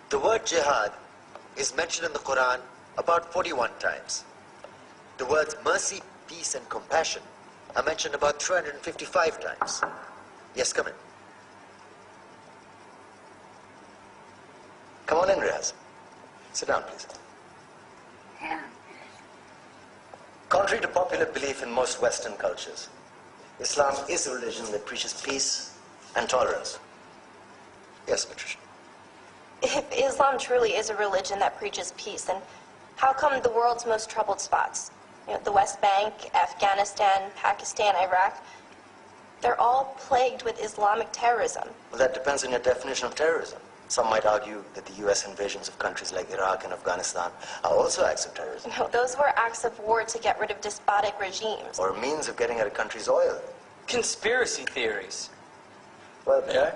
The word jihad is mentioned in the Quran about 41 times. The words mercy, peace, and compassion are mentioned about 355 times. Yes, come in. Come on in, Riaz. Sit down, please. Yeah. Contrary to popular belief in most Western cultures, Islam is a religion that preaches peace and tolerance. Yes, Patricia? If Islam truly is a religion that preaches peace, then how come the world's most troubled spots, the West Bank, Afghanistan, Pakistan, Iraq, they're all plagued with Islamic terrorism? Well, that depends on your definition of terrorism. Some might argue that the U.S. invasions of countries like Iraq and Afghanistan are also acts of terrorism. No, those were acts of war to get rid of despotic regimes. Or a means of getting at a country's oil. Conspiracy theories. Well, May I?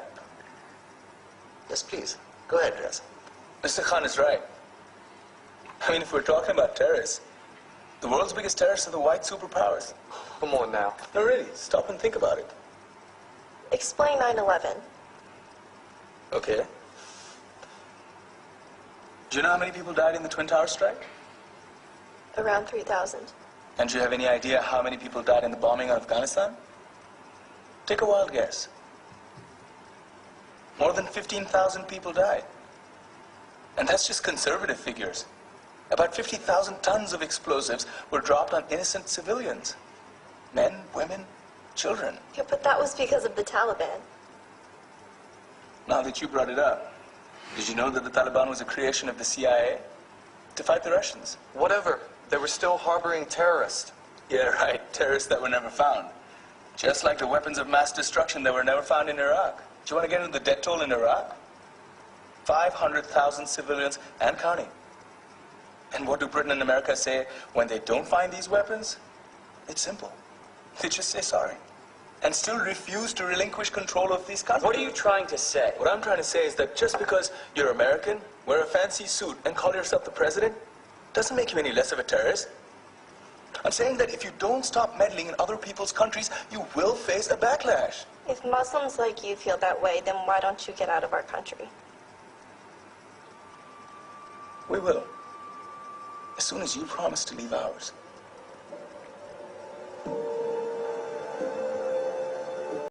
Yes, please. Go ahead, Riaz. Mr. Khan is right. I mean, if we're talking about terrorists, the world's biggest terrorists are the white superpowers. Come on now. No, really, stop and think about it. Explain 9/11. Okay. Do you know how many people died in the Twin Towers strike? Around 3,000. And do you have any idea how many people died in the bombing of Afghanistan? Take a wild guess. More than 15,000 people died. And that's just conservative figures. About 50,000 tons of explosives were dropped on innocent civilians. Men, women, children. Yeah, but that was because of the Taliban. Now that you brought it up, did you know that the Taliban was a creation of the CIA to fight the Russians? Whatever. They were still harboring terrorists. Yeah, right. Terrorists that were never found. Just like the weapons of mass destruction that were never found in Iraq. Do you want to get into the death toll in Iraq? 500,000 civilians and counting. And what do Britain and America say when they don't find these weapons? It's simple. They just say sorry. And still refuse to relinquish control of these countries. What are you trying to say? What I'm trying to say is that just because you're American, wear a fancy suit, and call yourself the president, doesn't make you any less of a terrorist. I'm saying that if you don't stop meddling in other people's countries, you will face a backlash. If Muslims like you feel that way, then why don't you get out of our country? We will. As soon as you promise to leave ours.